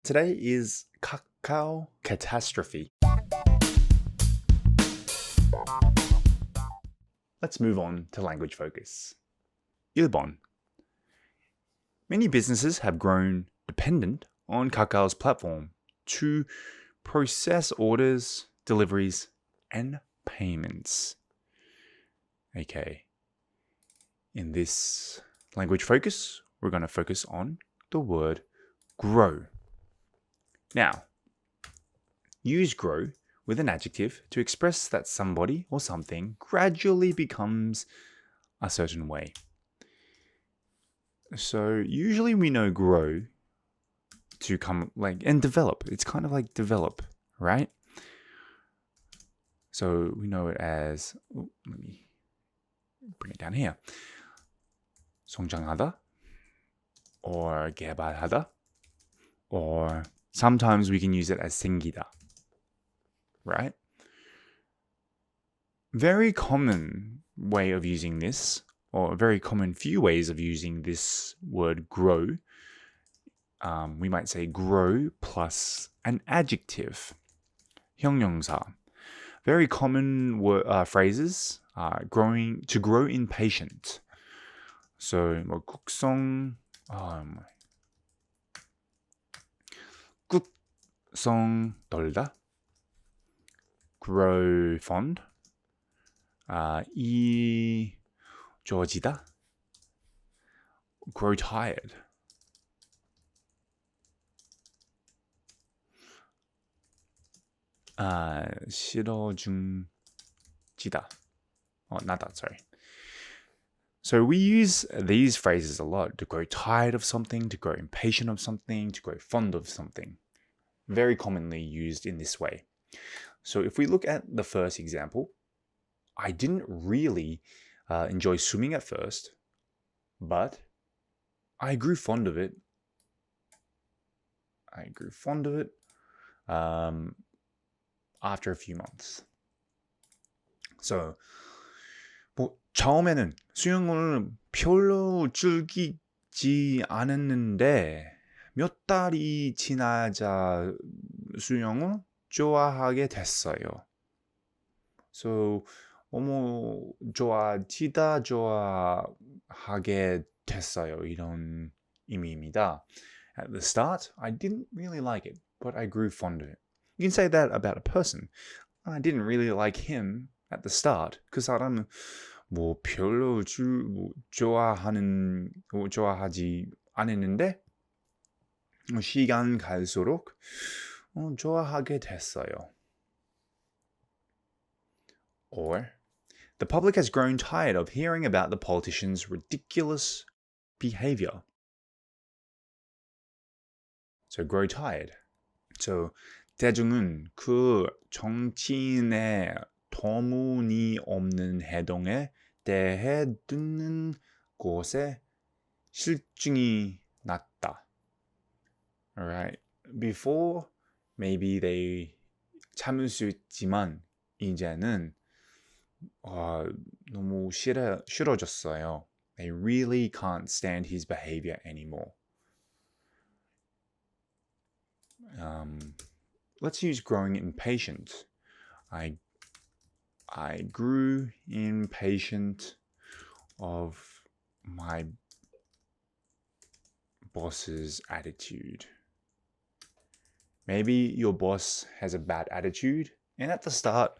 Today is Kakao Catastrophe. Let's move on to language focus. 1번. Many businesses have grown dependent on Kakao's platform to process orders, deliveries, and payments. Okay. In this language focus, we're going to focus on the word grow. Now, use grow with an adjective to express that somebody or something gradually becomes a certain way. So usually we know grow to come and develop. It's kind of like develop, right? So we know it as, let me bring it down here. 성장하다 or 개발하다, or sometimes we can use it as 생기다, right? Very common way of using this, or a very common few ways of using this word grow. We might say grow plus an adjective. 형용사. Very common phrases are to grow impatient. So 국성 떨다, grow fond, 이조지다, grow tired. 싫어중지다. sorry. So we use these phrases a lot to grow tired of something, to grow impatient of something, to grow fond of something. Very commonly used in this way. So if we look at the first example, I didn't really enjoy swimming at first, but I grew fond of it. After a few months. So 처음에는 수영을 별로 즐기지 않았는데 몇 달이 지나자 수영을 좋아하게 됐어요. So 좋아하게 됐어요. 이런 의미입니다. At the start, I didn't really like it, but I grew fond of it. You can say that about a person. I didn't really like him at the start. 그 사람은 별로 좋아하지 않았는데 시간 갈수록 좋아하게 됐어요. Or, the public has grown tired of hearing about the politicians' ridiculous behavior. So, grow tired. So, 대중은 그 정치인의 터무니없는 행동에 대해 듣는 것에 실증이 났다. Alright. Before, maybe they 참을 수 있지만 이제는 너무 싫어졌어요. They really can't stand his behavior anymore. Let's use growing impatient. I grew impatient of my boss's attitude. Maybe your boss has a bad attitude, and at the start,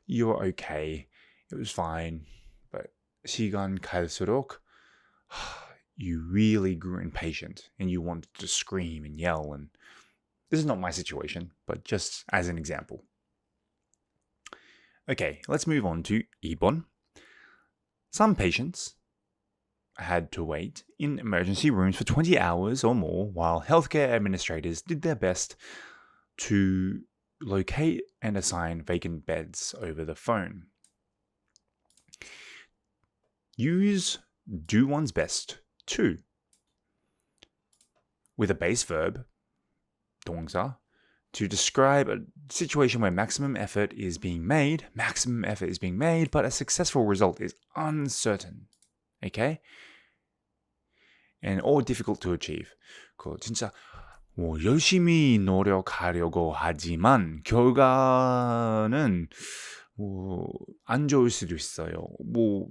you're okay. It was fine. But 시간 갈수록, you really grew impatient, and you wanted to scream and yell. And this is not my situation, but just as an example. Okay, let's move on to 2번. Some patients had to wait in emergency rooms for 20 hours or more while healthcare administrators did their best to locate and assign vacant beds over the phone. Use do one's best to with a base verb, 동사, to describe a situation where maximum effort is being made, but a successful result is uncertain. Okay? And or difficult to achieve. 진짜 열심히 노력하려고 하지만 결과는 안 좋을 수도 있어요.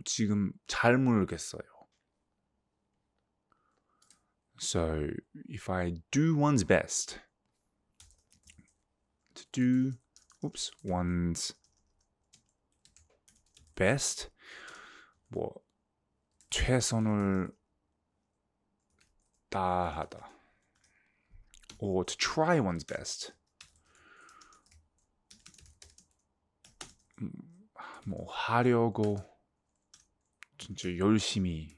지금 잘 모르겠어요. So, if I do one's best, to do, one's best, 최선을 다하다. Or to try one's best. 하려고, 진짜 열심히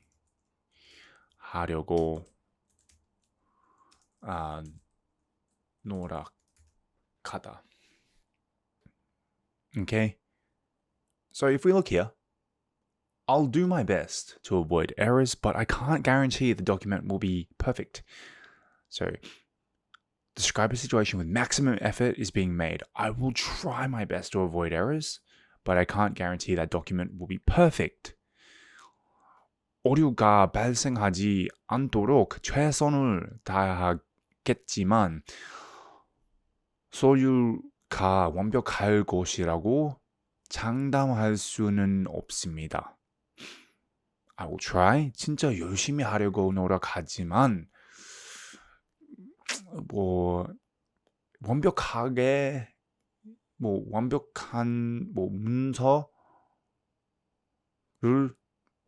하려고, 노력하다. Okay? So if we look here, I'll do my best to avoid errors, but I can't guarantee the document will be perfect. So, describe a situation with maximum effort is being made. I will try my best to avoid errors, but I can't guarantee that document will be perfect. 오류가 발생하지 않도록 최선을 다하겠지만 서류가 완벽할 것이라고 장담할 수는 없습니다. I will try. 진짜 열심히 하려고 노력하지만 완벽하게 완벽한 문서를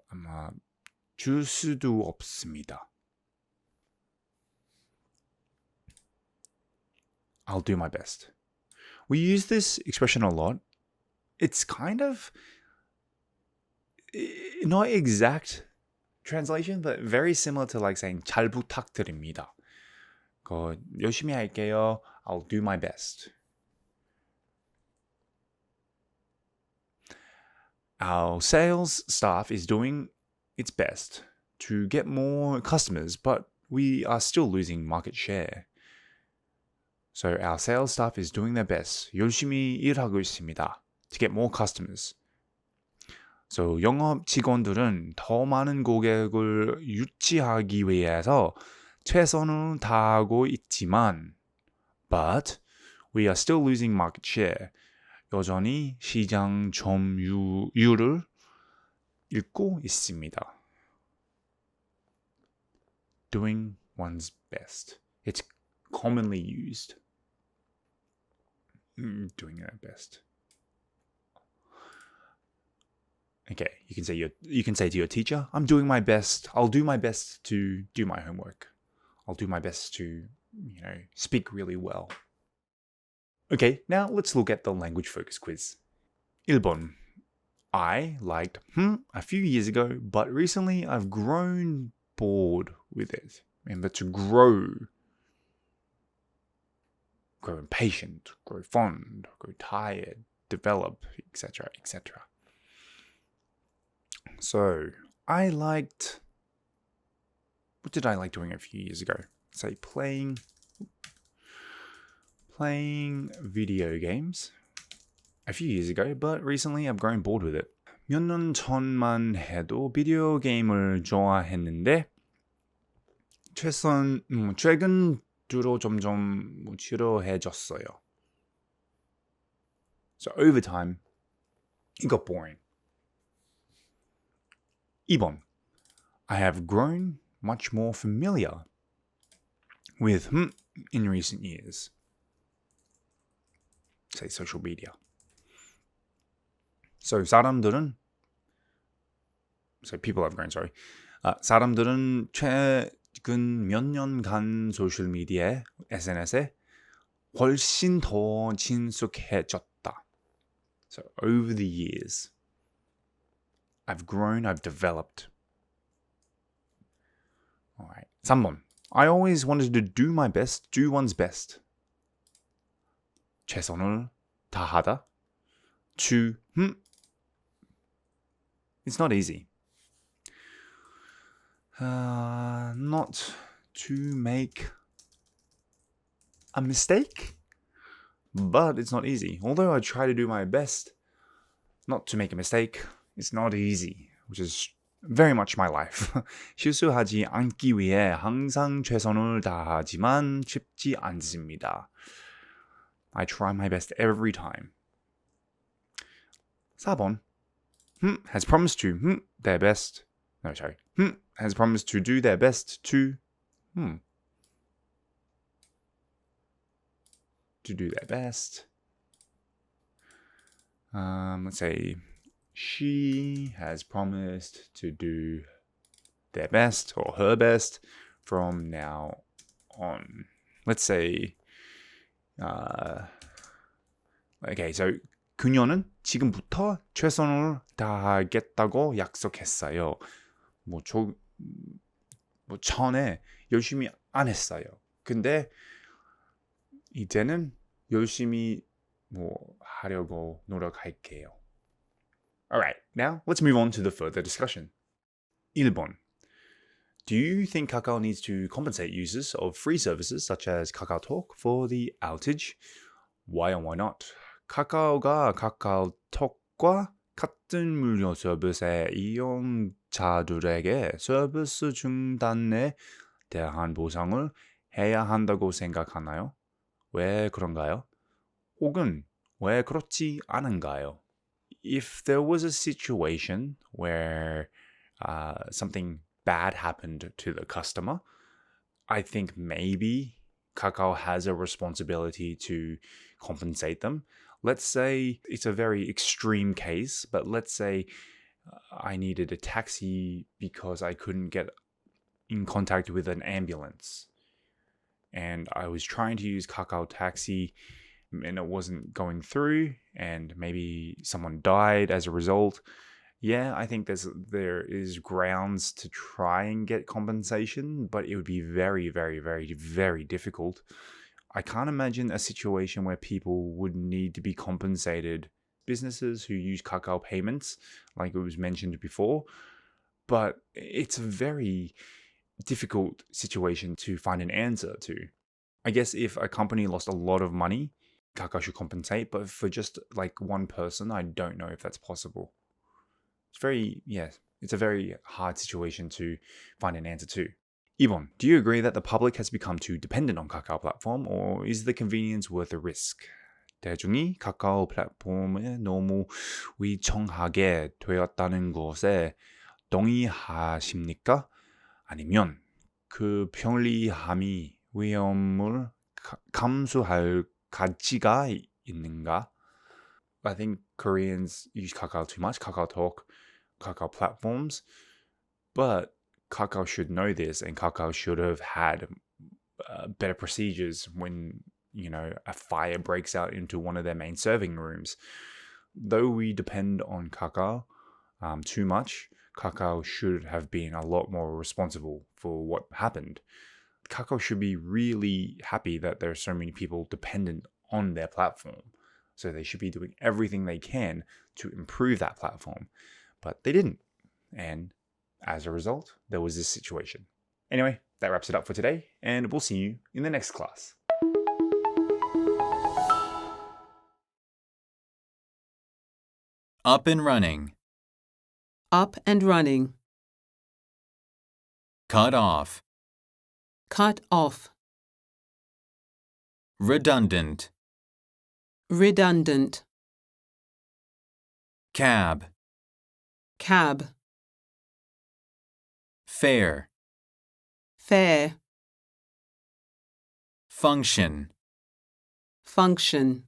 아마 줄 수도 없습니다. I'll do my best. We use this expression a lot. It's kind of not exact translation, but very similar to like saying 잘 부탁드립니다. 열심히 할게요. I'll do my best. Our sales staff is doing its best to get more customers, but we are still losing market share. So our sales staff is doing their best. 열심히 일하고 있습니다. To get more customers. So 영업 직원들은 더 많은 고객을 유치하기 위해서 최선을 다하고 있지만 but we are still losing market share. 여전히 시장 점유율을 잃고 있습니다. Doing one's best. It's commonly used. Doing their best. Okay, you can say to your teacher, I'm doing my best. I'll do my best to do my homework. I'll do my best to, speak really well. Okay, now let's look at the language focus quiz. 1번. I liked a few years ago, but recently I've grown bored with it. Remember, to grow. Grow impatient, grow fond, grow tired, develop, etc., etc. So, what did I like doing a few years ago? Say playing video games a few years ago, but recently I've grown bored with it. 몇 년 전만 해도 비디오 게임을 좋아했는데 최근 들어 점점 지루해졌어요. So over time, it got boring. 2번. I have grown much more familiar with in recent years. Say social media. So people have grown, sorry. 사람들은 최근 몇 년간 소셜 미디어에, SNS에 훨씬 더 친숙해졌다. So over the years, I've grown, I've developed. All right. 3번. I always wanted to do my best, do one's best. 최선을 다하다. To, it's not easy. Not to make a mistake, but it's not easy. Although I try to do my best not to make a mistake, it's not easy, which is very much my life. 실수하지 않기 위해 항상 최선을 다하지만 쉽지 않습니다. I try my best every time. 4번. Has promised to their best. No, sorry. Has promised to do their best to do their best. Let's say she has promised to do their best or her best from now on. Let's say, okay, so 그녀는 지금부터 최선을 다하겠다고 약속했어요. 전에 열심히 안 했어요. 근데 이제는 열심히 하려고 노력할게요. Alright, now let's move on to the further discussion. 1번. Do you think Kakao needs to compensate users of free services such as Kakao Talk for the outage? Why and why not? 카카오가 카카오톡과 같은 무료 서비스의 이용자들에게 서비스 중단에 대한 보상을 해야 한다고 생각하나요? 왜 그런가요? 혹은 왜 그렇지 않은가요? If there was a situation where something bad happened to the customer, I think maybe Kakao has a responsibility to compensate them. Let's say it's a very extreme case, but let's say I needed a taxi because I couldn't get in contact with an ambulance. And I was trying to use Kakao Taxi and it wasn't going through, and maybe someone died as a result. Yeah, I think there is grounds to try and get compensation, but it would be very, very, very, very difficult. I can't imagine a situation where people would need to be compensated. Businesses who use Kakao payments, like it was mentioned before, but it's a very difficult situation to find an answer to. I guess if a company lost a lot of money, Kakao should compensate, but for just like one person, I don't know if that's possible. It's a very hard situation to find an answer to. 2번, do you agree that the public has become too dependent on Kakao platform, or is the convenience worth the risk? 대중이 카카오 플랫폼에 너무 의존하게 되었다는 것에 동의하십니까? 아니면 그 편리함이 위험을 감수할 가치가 있는가? I think Koreans use Kakao too much, Kakao Talk, Kakao platforms, but Kakao should know this, and Kakao should have had better procedures when, a fire breaks out into one of their main serving rooms. Though we depend on Kakao too much, Kakao should have been a lot more responsible for what happened. Kakao should be really happy that there are so many people dependent on their platform. So they should be doing everything they can to improve that platform. But they didn't. And as a result, there was this situation. Anyway, that wraps it up for today, and we'll see you in the next class. Up and running. Up and running. Cut off. Cut off. Redundant. Redundant. Cab. Cab. Fair. Fair. Function. Function.